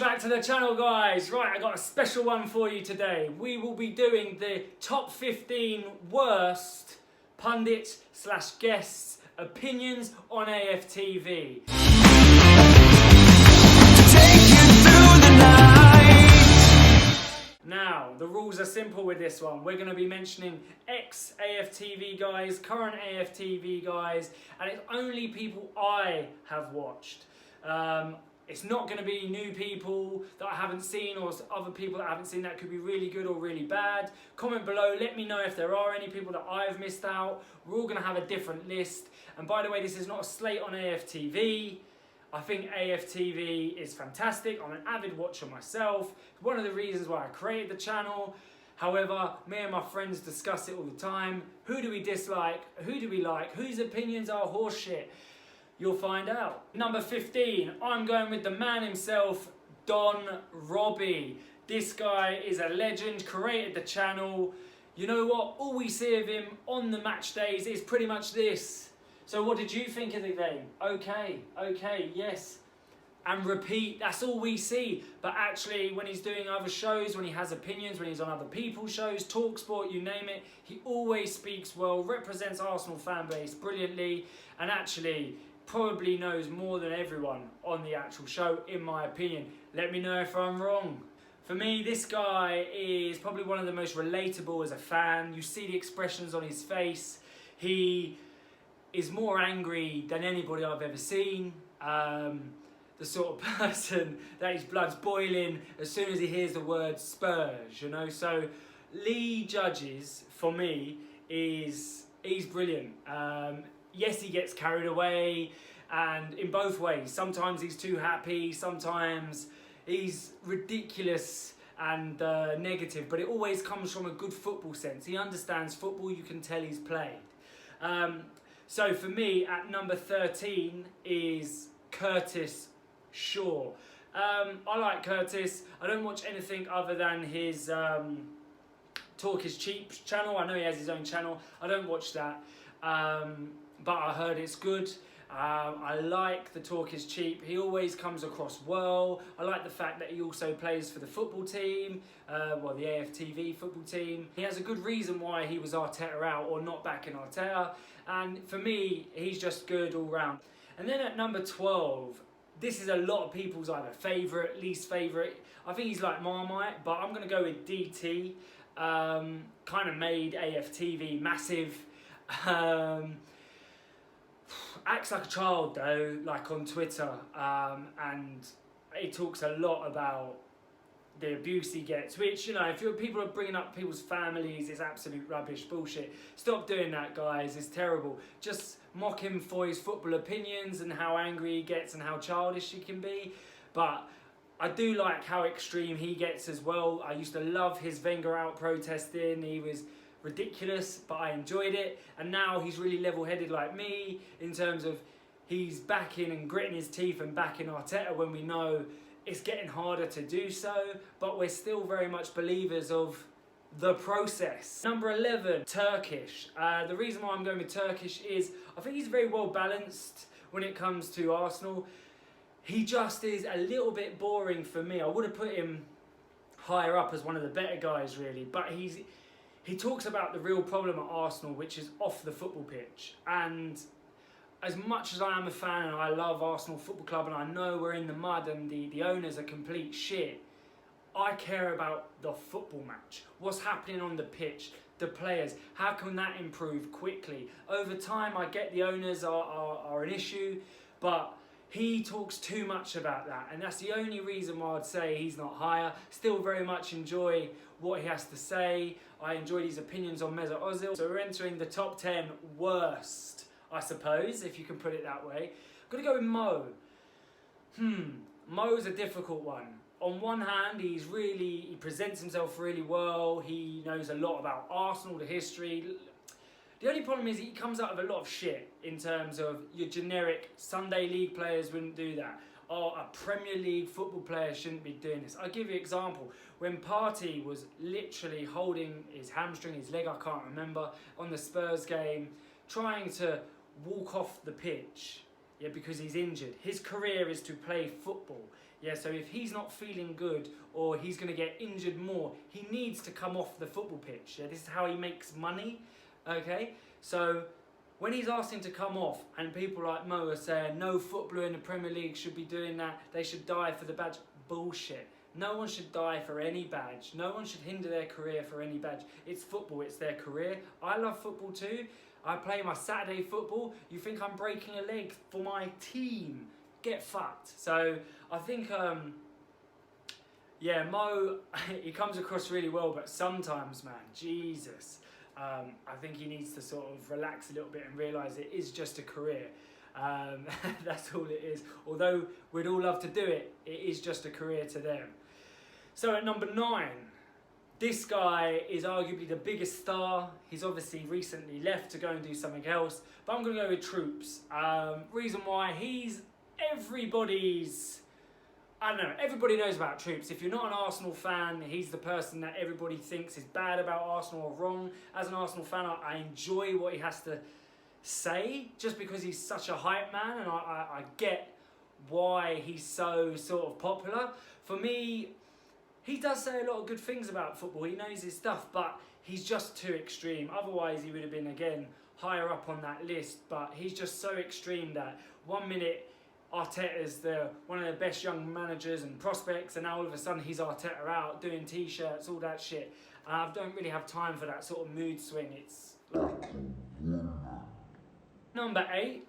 back to the channel, guys. Right, I got a special one for you today. We will be doing the top 15 worst pundits / guests opinions on AFTV. Now, the rules are simple with this one. We're going to be mentioning ex-AFTV guys, current AFTV guys, and it's only people I have watched. It's not going to be new people that I haven't seen or other people that I haven't seen that could be really good or really bad. Comment below, let me know if there are any people that I've missed out. We're all going to have a different list. And by the way, this is not a slate on AFTV. I think AFTV is fantastic. I'm an avid watcher myself. It's one of the reasons why I created the channel. However, me and my friends discuss it all the time. Who do we dislike? Who do we like? Whose opinions are horseshit? You'll find out. Number 15, I'm going with the man himself, On Robbie. This guy is a legend, created the channel. You know what? All we see of him on the match days is pretty much this. So what did you think of the game? Okay, yes. And repeat, that's all we see. But actually, when he's doing other shows, when he has opinions, when he's on other people's shows, TalkSport, you name it, he always speaks well, represents Arsenal fan base brilliantly, and actually probably knows more than everyone on the actual show, in my opinion. Let me know if I'm wrong. For me, this guy is probably one of the most relatable as a fan. You see the expressions on his face. He is more angry than anybody I've ever seen. The sort of person that his blood's boiling as soon as he hears the word Spurs, you know. So Lee Judges, for me, he's brilliant. Yes, he gets carried away, and in both ways. Sometimes he's too happy, sometimes he's ridiculous and negative, but it always comes from a good football sense. He understands football, you can tell he's played. So for me, at number 13 is Curtis Shaw. I like Curtis. I don't watch anything other than his Turkish channel. I know he has his own channel. I don't watch that. But I heard it's good. I like the talk is cheap. He always comes across well. I like the fact that he also plays for the football team, well, the AFTV football team. He has a good reason why he was Arteta out or not backing Arteta. And for me, he's just good all round. And then at number 12, this is a lot of people's either favourite, least favourite. I think he's like Marmite, but I'm going to go with DT. Kind of made AFTV massive. Acts like a child though, like on Twitter, and he talks a lot about the abuse he gets, which, you know, if people are bringing up people's families, it's absolute rubbish, bullshit. Stop doing that, guys, it's terrible. Just mock him for his football opinions and how angry he gets and how childish he can be, but I do like how extreme he gets as well. I used to love his Wenger out protesting. He was ridiculous, but I enjoyed it, and now he's really level-headed like me in terms of he's backing and gritting his teeth and backing Arteta when we know it's getting harder to do so, but we're still very much believers of the process. Number 11, Turkish. The reason why I'm going with Turkish is I think he's very well balanced when it comes to Arsenal. He just is a little bit boring for me. I would have put him higher up as one of the better guys really, but he talks about the real problem at Arsenal, which is off the football pitch. And as much as I am a fan and I love Arsenal Football Club and I know we're in the mud and the owners are complete shit, I care about the football match. What's happening on the pitch, the players, how can that improve quickly? Over time, I get the owners are an issue, but he talks too much about that, and that's the only reason why I'd say he's not higher. Still very much enjoy what he has to say. I enjoyed his opinions on Mesut Ozil. So we're entering the top 10 worst, I suppose, if you can put it that way. I'm going to go with Mo. Mo's a difficult one. On one hand, he presents himself really well. He knows a lot about Arsenal, the history. The only problem is he comes out of a lot of shit in terms of your generic Sunday League players wouldn't do that. Or a Premier League football player shouldn't be doing this. I'll give you an example. When Partey was literally holding his hamstring, his leg, I can't remember, on the Spurs game, trying to walk off the pitch, yeah, because he's injured. His career is to play football. Yeah, so if he's not feeling good or he's going to get injured more, he needs to come off the football pitch. Yeah, this is how he makes money. Okay, so when he's asking to come off, and people like Mo are saying no footballer in the Premier League should be doing that, they should die for the badge. Bullshit. No one should die for any badge. No one should hinder their career for any badge. It's football, it's their career. I love football too. I play my Saturday football. You think I'm breaking a leg for my team? Get fucked. So I think, yeah, Mo, he comes across really well, but sometimes, man, Jesus, I think he needs to sort of relax a little bit and realise it is just a career. That's all it is. Although we'd all love to do it, it is just a career to them. So at number 9, this guy is arguably the biggest star. He's obviously recently left to go and do something else, but I'm going to go with Troopz. Reason why, he's everybody's, I don't know, everybody knows about Troopz. If you're not an Arsenal fan, he's the person that everybody thinks is bad about Arsenal or wrong. As an Arsenal fan, I enjoy what he has to say, just because he's such a hype man, and I get why he's so sort of popular. For me, he does say a lot of good things about football. He knows his stuff, but he's just too extreme. Otherwise, he would have been, again, higher up on that list. But he's just so extreme that 1 minute Arteta's one of the best young managers and prospects, and now all of a sudden he's Arteta out doing t-shirts, all that shit. And I don't really have time for that sort of mood swing. It's number 8.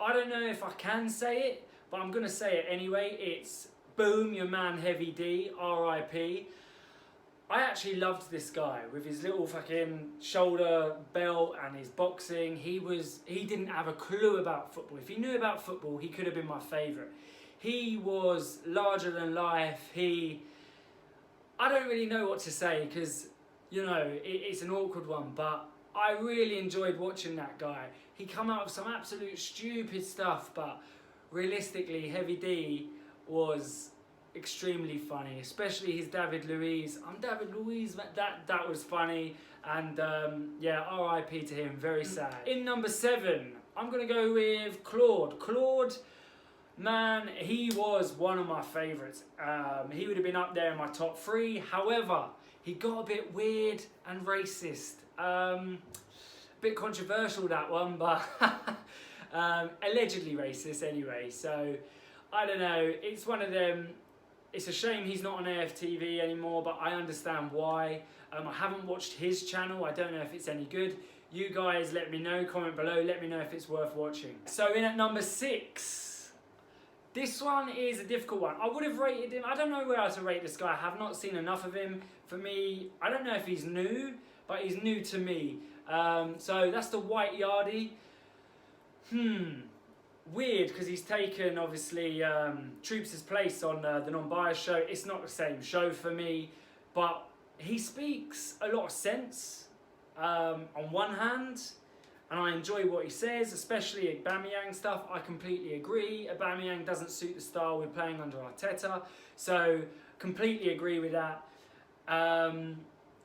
I don't know if I can say it, but I'm gonna say it anyway. It's boom, your man Heavy D, R.I.P. I actually loved this guy with his little fucking shoulder belt and his boxing. He didn't have a clue about football. If he knew about football, he could have been my favourite. He was larger than life. I don't really know what to say because, you know, it's an awkward one, but I really enjoyed watching that guy. He come out with some absolute stupid stuff, but realistically, Heavy D was extremely funny, especially his David Luiz. I'm David Luiz, that was funny, and yeah, R.I.P. to him, very sad. In number 7, I'm gonna go with Claude. Claude, man, he was one of my favourites. He would have been up there in my top 3. However, he got a bit weird and racist. Bit controversial, that one, but allegedly racist anyway. So I don't know. It's one of them. It's a shame he's not on AFTV anymore, but I understand why. I haven't watched his channel. I don't know if it's any good. You guys let me know, comment below, let me know if it's worth watching. So in at number 6, this one is a difficult one. I would have rated him, I don't know where else to rate this guy. I have not seen enough of him. For me, I don't know if he's new, but he's new to me. So that's the White Yardie. Weird, because he's taken, obviously, Troopz' place on the Non-Biased show. It's not the same show for me, but he speaks a lot of sense on one hand, and I enjoy what he says, especially Aubameyang stuff. I completely agree. Aubameyang doesn't suit the style we're playing under Arteta, so completely agree with that.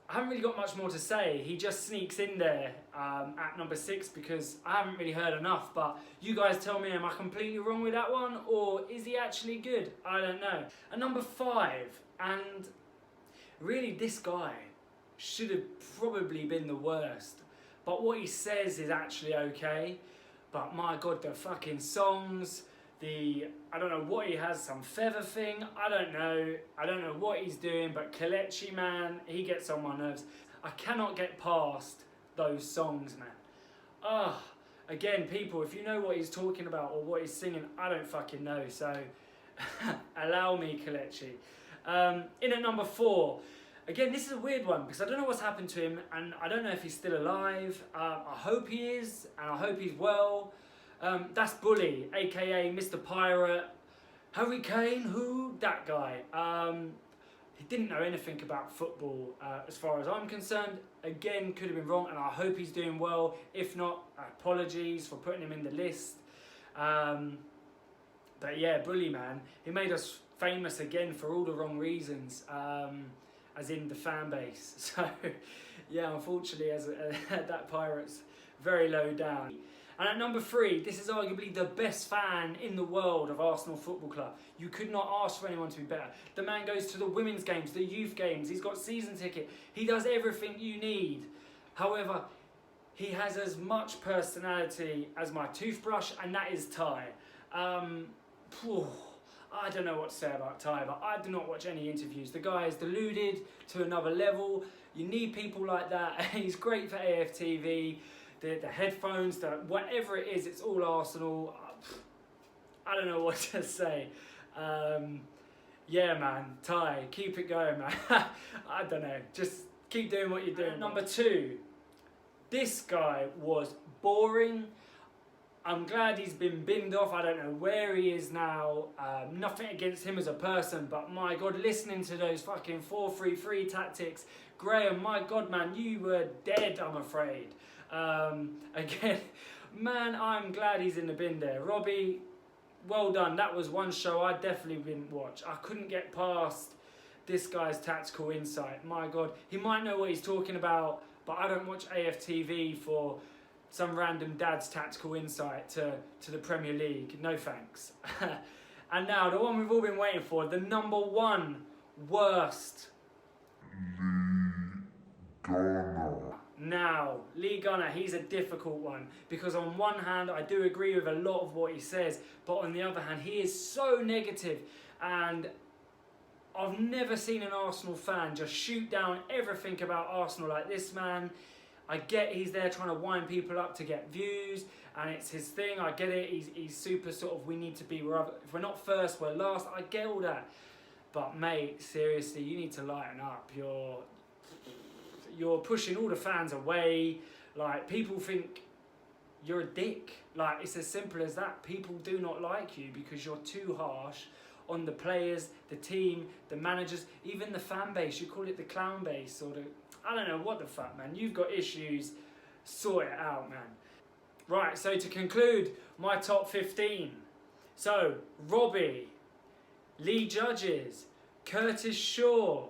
I haven't really got much more to say. He just sneaks in there at number 6 because I haven't really heard enough. But you guys tell me, am I completely wrong with that one? Or is he actually good? I don't know. At number 5, and really this guy should have probably been the worst. But what he says is actually okay. But my God, the fucking songs, I don't know what he has, some feather thing, I don't know what he's doing, but Kalechi, man, he gets on my nerves. I cannot get past those songs, man. Again, people, if you know what he's talking about or what he's singing, I don't fucking know, so allow me, Kalechi. In at number 4, again, this is a weird one because I don't know what's happened to him, and I don't know if he's still alive. I hope he is, and I hope he's well. That's Bully, aka Mr. Pirate, Hurricane, who? That guy. He didn't know anything about football as far as I'm concerned. Again, could have been wrong, and I hope he's doing well. If not, apologies for putting him in the list. But yeah, Bully, man, he made us famous again for all the wrong reasons, as in the fan base. So yeah, unfortunately, that Pirate's very low down. And at number 3, this is arguably the best fan in the world of Arsenal Football Club. You could not ask for anyone to be better. The man goes to the women's games, the youth games. He's got season ticket. He does everything you need. However, he has as much personality as my toothbrush, and that is Ty. I don't know what to say about Ty, but I do not watch any interviews. The guy is deluded to another level. You need people like that. He's great for AFTV. The headphones, whatever it is, it's all Arsenal. I don't know what to say. Yeah, man, Ty, keep it going, man. I don't know, just keep doing what you're doing. Number 2, this guy was boring. I'm glad he's been binned off. I don't know where he is now. Nothing against him as a person, but my God, listening to those fucking 4-3-3 tactics, Graham, my God, man, you were dead, I'm afraid. Again, man, I'm glad he's in the bin there. Robbie, well done. That was one show I definitely didn't watch. I couldn't get past this guy's tactical insight. My God, he might know what he's talking about, but I don't watch AFTV for some random dad's tactical insight to the Premier League. No thanks. And now, the one we've all been waiting for, the number 1 worst. Now, Lee Gunner, he's a difficult one, because on one hand I do agree with a lot of what he says, but on the other hand he is so negative, and I've never seen an Arsenal fan just shoot down everything about Arsenal like this man. I get he's there trying to wind people up to get views, and it's his thing, I get it, he's super sort of, we need to be, if we're not first, we're last, I get all that. But mate, seriously, you need to lighten up. You're pushing all the fans away. Like, people think you're a dick. Like, it's as simple as that. People do not like you because you're too harsh on the players, the team, the managers, even the fan base. You call it the clown base or I don't know what the fuck, man. You've got issues. Sort it out, man. Right, so to conclude my top 15. So, Robbie, Lee Judges, Curtis Shaw,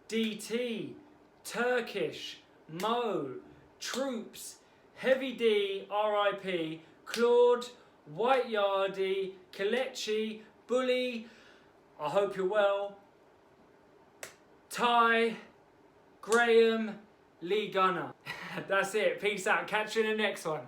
DT, Turkish, Mo, Troopz, Heavy D, RIP, Claude, White Yardie, Kalechi, Bully, I hope you're well, Ty, Graham, Lee Gunner. That's it. Peace out. Catch you in the next one.